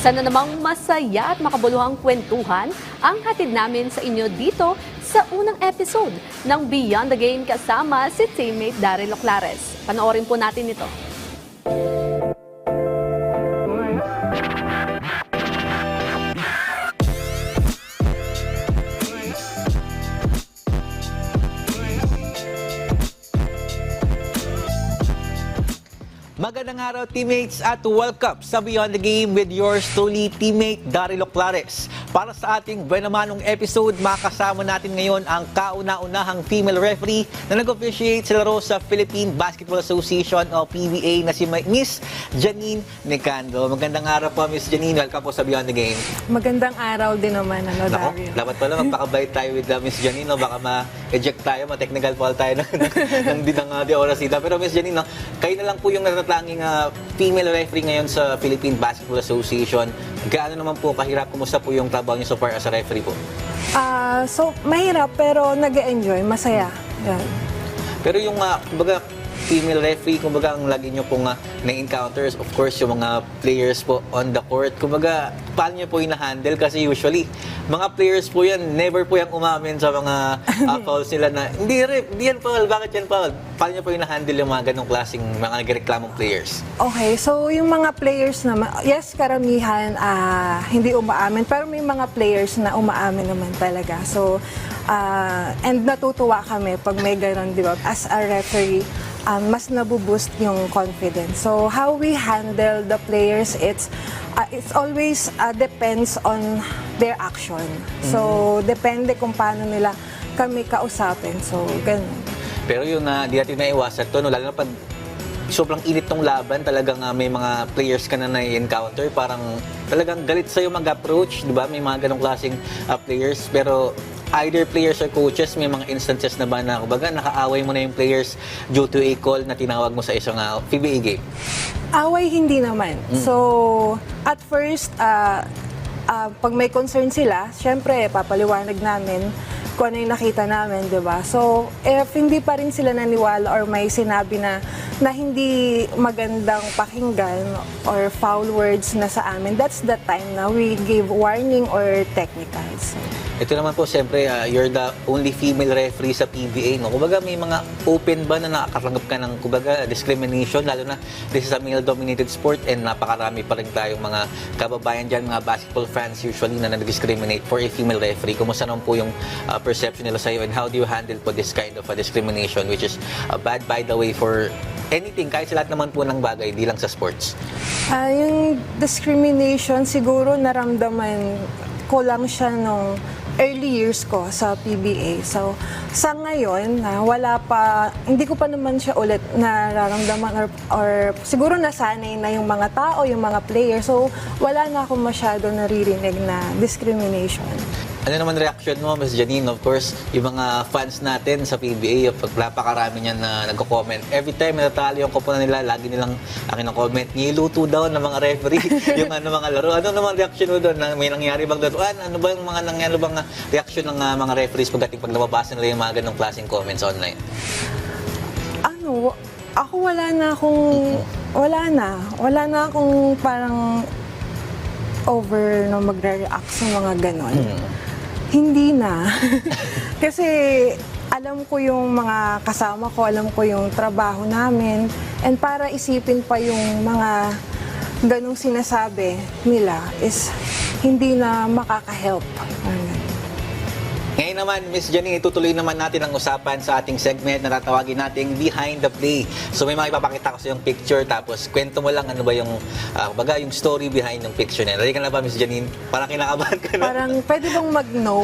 Isa na namang masaya at makabuluhang kwentuhan ang hatid namin sa inyo dito sa unang episode ng Beyond the Game kasama si teammate Daryl Oclares. Panoorin po natin ito. Magandang araw teammates at welcome sa Beyond the Game with yours truly teammate Daryl Oclares. Para sa ating buenamanong episode, makasama natin ngayon ang kauna-unahang female referee na nag-officiate sa laro sa Philippine Basketball Association o PBA na si Miss Janine Nicando. Magandang araw po Miss Janine, welcome po sa Beyond the Game. Magandang araw din naman, Daryl. Dapat pala magpakabait tayo with Miss Janine, no? Baka ma-eject tayo, ma-technical foul tayo ng di orasita. Pero Miss Janine, no? Kayo na lang po yung natatanging female referee ngayon sa Philippine Basketball Association. Gaano naman po kahirap? Kumusta po yung trabaho niyo so far as a referee po? So, mahirap pero nag-enjoy, masaya. Yan. Pero yung, kumbaga, female referee, kumbaga, ang lagi nyo pong na-encounters, of course, yung mga players po on the court. Kumbaga, paano nyo po hina-handle? Kasi usually, mga players po yan, never po yung umamin sa mga fouls nila na, hindi yan foul, bakit yan foul? Paano nyo po hina-handle yung mga ganong klaseng mga nagreklamong players? Okay, so yung mga players naman, yes, karamihan hindi umaamin, pero may mga players na umaamin naman talaga. So, and natutuwa kami pag may ganon, di ba? As a referee, mas nabuboost yung confidence. So how we handle the players, it's always depends on their action. So depende kung paano nila kami kausapin. So ganun. Pero yun di natin naiwasan to, no? Lalo na pag sobrang init tong laban, talagang may mga players ka na na-encounter, parang talagang galit sa'yo mag-approach, di ba? May mga ganong klaseng players, pero either players or coaches, may mga instances na ba na, kumbaga, nakaaway mo na yung players due to a call na tinawag mo sa isang PBA game? Away hindi naman. So, at first, pag may concern sila, syempre, papaliwanag namin kung ano yung nakita namin, di ba? So, if hindi pa rin sila naniwala or may sinabi na hindi magandang pakinggan or foul words na sa amin, that's the time na we give warning or technicals. Ito naman po, siyempre, you're the only female referee sa PBA, no? Kumbaga, may mga open ba na nakakatanggap ka ng, kumbaga, discrimination, lalo na this is a male-dominated sport and napakarami pa rin tayong mga kababayan dyan, mga basketball fans usually na nag-discriminate for a female referee. Kumusta naman po yung perception nila sa'yo and how do you handle po this kind of discrimination which is bad, by the way, for anything, kahit sa lahat naman po ng bagay, di lang sa sports? Yung discrimination, siguro naramdaman ko lang siya nung early years ko sa PBA. So, sa ngayon, wala pa, hindi ko pa naman siya ulit nararamdaman or siguro nasanay na yung mga tao, yung mga players. So, wala na akong masyado naririnig na discrimination. Ano naman reaction mo, Ms. Janine? Of course, yung mga fans natin sa PBA, napakarami niyan na nagko-comment. Every time natatalo yung koponan nila, lagi nilang akin ang comment, niluto daw ng mga referee yung mga laro. Ano naman reaction mo doon? May nangyari bang doon? Ano ba yung mga nangyari bang reaction ng mga referees pagdating pag nababasa nila yung mga ganong klaseng comments online? Ako wala na akong parang over na magre-react sa mga ganon. Hindi na. Kasi alam ko yung mga kasama ko, alam ko yung trabaho namin, and para isipin pa yung mga ganong sinasabi nila is hindi na makaka-help. Ngayon naman, Ms. Janine, itutuloy naman natin ang usapan sa ating segment na tatawagin nating Behind the Play. So may mga ipapakita ko sa yung picture, tapos kwento mo lang ano ba yung, baga yung story behind yung picture na. Ready ka na ba, Ms. Janine? Parang kinakabahan ka na. Parang pwede bang mag-no?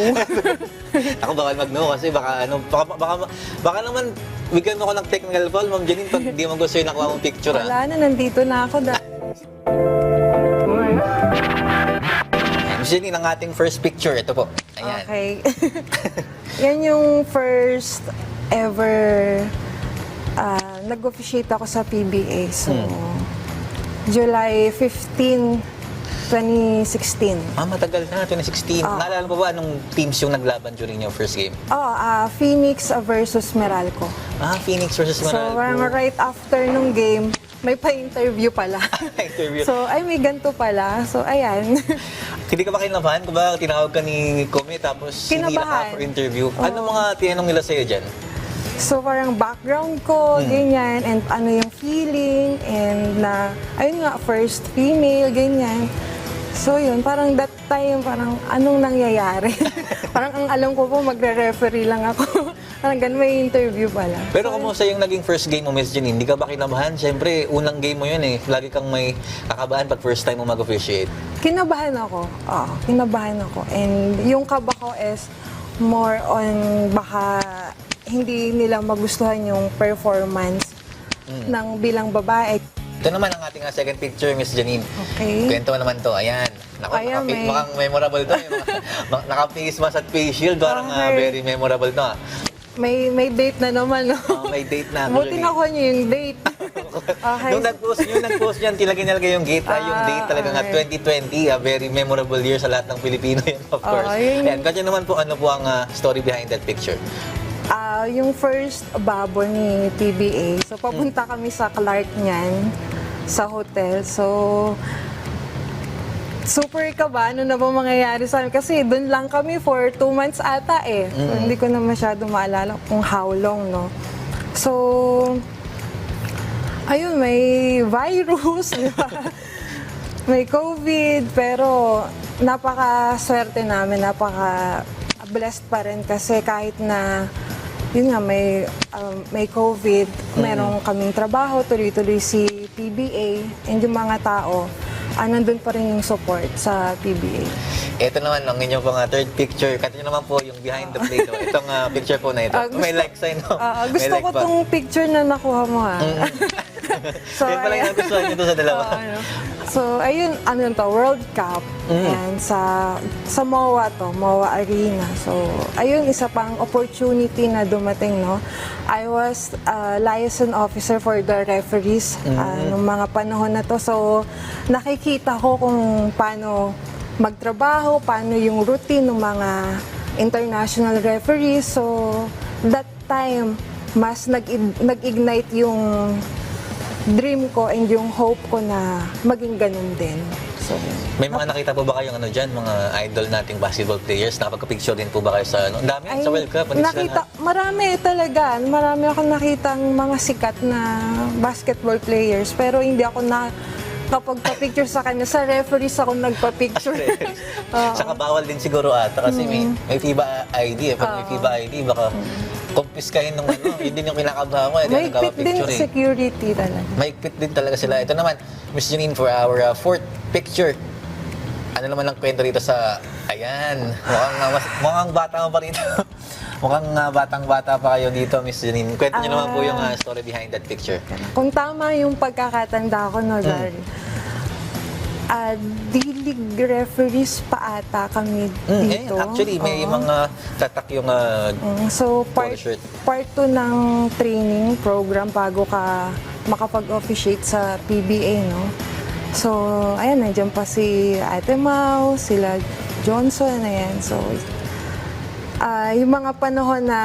Ako baka mag-no kasi baka naman bigyan mo ko ng technical foul, Ma'am Janine, pag di mo gusto yung nakuha mong picture. Wala na, nandito na ako. Ms. Janine, ang ating first picture, ito po. Ayan. Okay. Yan yung first ever nag-officiate ako sa PBA. So, July 15, 2016. Matagal na, 2016. Naalala mo ba anong teams yung naglaban during your first game? Phoenix versus Meralco. Phoenix versus Meralco. So, right after nung game, may pa-interview pala. Interview. So, ay, may ganito pala. So, ayan. Hindi ka ba kinabahan? Kung ba tinawag ka ni Kome tapos hindi ka Kinabahan. for interview? Ano mga tinanong nila sa'yo dyan? So, parang background ko, ganyan, and ano yung feeling, and na, ayun nga, first female, ganyan. So, yun, parang that time, parang anong nangyayari? Parang ang alam ko po, magre-referee lang ako. Parang ganun, may interview pala. Pero kumusta yung naging first game mo, Miss Janine? Hindi ka ba kinabahan? Siyempre, unang game mo yun eh. Lagi kang may kakabahan pag first time mo mag-officiate. Kinabahan ako. Oo, kinabahan ako. And yung kaba ko is more on baka hindi nila magustuhan yung performance ng bilang babae. Ito naman ang ating second picture, Miss Janine. Okay. Kwento mo naman to. Ayan. Naku, Ayan, may- mukhang memorable to. Naka-face mask at face shield. Parang Okay. very memorable to. May date na naman, no? May date na. Buti actually. nakuha niyo yung date. Okay. Nung nag-post niyan, nilagay yung gate, yung date talaga nga, okay. 2020, a very memorable year sa lahat ng Pilipino yan, of course. yun. And kanya naman po, ano po ang story behind that picture? Yung first babo ni PBA, so papunta kami sa Clark niyan, sa hotel. So, super kaba, ano na ba mangyayari sa amin? Kasi doon lang kami for 2 months ata eh. So, hindi ko na masyado maalala kung how long, no? So, ayun, may virus, di ba? May COVID, pero napaka-swerte namin, napaka-blessed pa rin kasi kahit na yun nga, may COVID, meron kaming trabaho, tuloy-tuloy si PBA, and yung mga tao, nandun pa rin yung support sa PBA. Ito naman, ang inyong pang third picture. Kanya naman po yung behind the plate. Itong picture po na ito. May like sign. No? Gusto May like ko pa. tong picture na nakuha mo, ha. So, Yan pala yung ayan. nagustuhan nyo doon sa dalawa. So, ayun, ano to, World Cup. Ayan, sa MOA to, MOA Arena. So, ayun, isa pang opportunity na dumating, no? I was liaison officer for the referees nung mga panahon na to. So, nakikita ko kung paano magtrabaho, paano yung routine ng mga international referees. So, that time, mas nag-ignite yung dream ko and yung hope ko na maging ganun din. So, May mga nakita po ba kayong dyan, mga idol nating basketball players? Nakapagka-picture din po ba kayo sa Ang dami sa World Cup. nakita, marami talaga. Marami akong nakitang mga sikat na basketball players. Pero hindi ako kapag pa-picture sa kanya, sa referees ako nagpa-picture. Saka bawal din siguro ata kasi may FIBA ID. Pag may FIBA ID, baka kumpiskahin ng yun din yung kinakabahan ko. May fit din security talaga. Maigpit din talaga sila. Ito naman, Miss Janine, for our fourth picture. Ano naman ang kwento rito sa... Ayan, mukhang bata mo pa rito. Mukhang batang-bata pa kayo dito, Miss Janine. Kwento niyo naman po yung story behind that picture. Kung tama yung pagkakatanda ko, no, Gary, D-League referees pa ata kami dito. Actually, may mga tatak yung So, polo shirt. part 2 ng training program bago ka makapag-officiate sa PBA, no? So, ayan, nandiyan pa si Ate Mau, sila Johnson, ayan. So, yung mga panahon na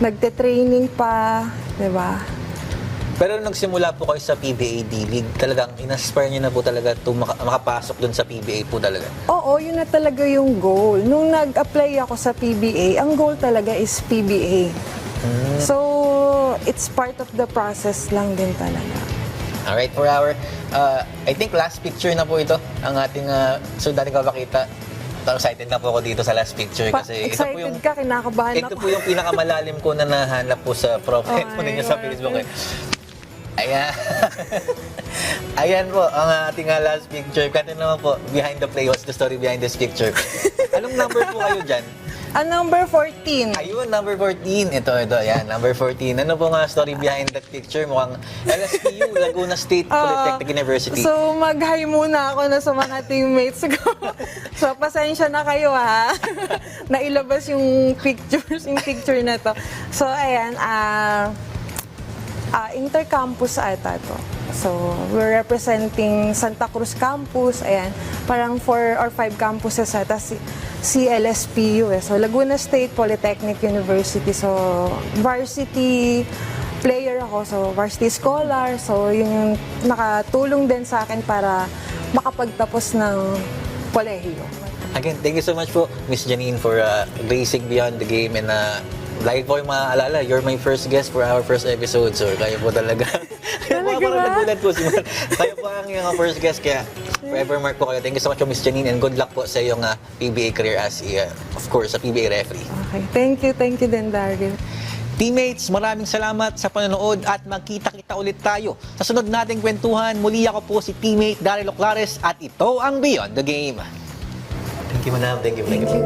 nagte-training pa, di ba? Pero nung nagsimula po kayo sa PBA D-League, talagang inaspire niyo na po talaga makapasok dun sa PBA po talaga? Oo, yun na talaga yung goal. Nung nag-apply ako sa PBA, ang goal talaga is PBA. So, it's part of the process lang din talaga. Alright, for our, I think last picture na po ito, ang ating, so dati ka makita, excited na po ako dito sa last picture kasi ito po Excited yung, ka, kinakabahan ito ako. po yung pinakamalalim ko na nahanap po sa profile po ninyo sa my Facebook. Ayan. Ayan po, ang ating last picture. Kaya naman po, behind the play, what's the story behind this picture? Anong number po kayo dyan? Number 14. Ayun, number 14. Ito, ayan, number 14. Ano po nga story behind that picture? Mukhang LSPU, Laguna State Polytechnic University. So, mag-hi muna ako na sa mga teammates ko. So, pasensya na kayo, ha? Nailabas yung picture na to. So, ayan, intercampus ata to. So, we're representing Santa Cruz campus. Ayan, parang 4 or 5 campuses ata si LSPU. So, Laguna State Polytechnic University. So, varsity player ako, so varsity scholar. So yun yung nakatulong din sa akin para makapagtapos ng kolehiyo. Again, thank you so much po, Miss Janine, for racing beyond the game. And lagi po yung maaalala, you're my first guest for our first episode. So, kayo po talaga. Talaga Parang ba? nagulat po si Mar. Kayo po ang yung first guest, kaya forever mark po kayo. Thank you so much po, Miss Janine, and good luck po sa iyong PBA career as, of course, sa PBA referee. Okay, thank you din, Daryl. Teammates, maraming salamat sa panonood at magkita-kita ulit tayo sa sunod nating kwentuhan. Muli ako po si teammate Daryl Oclares at ito ang Beyond the Game. Thank you, madam. Thank you. Thank you.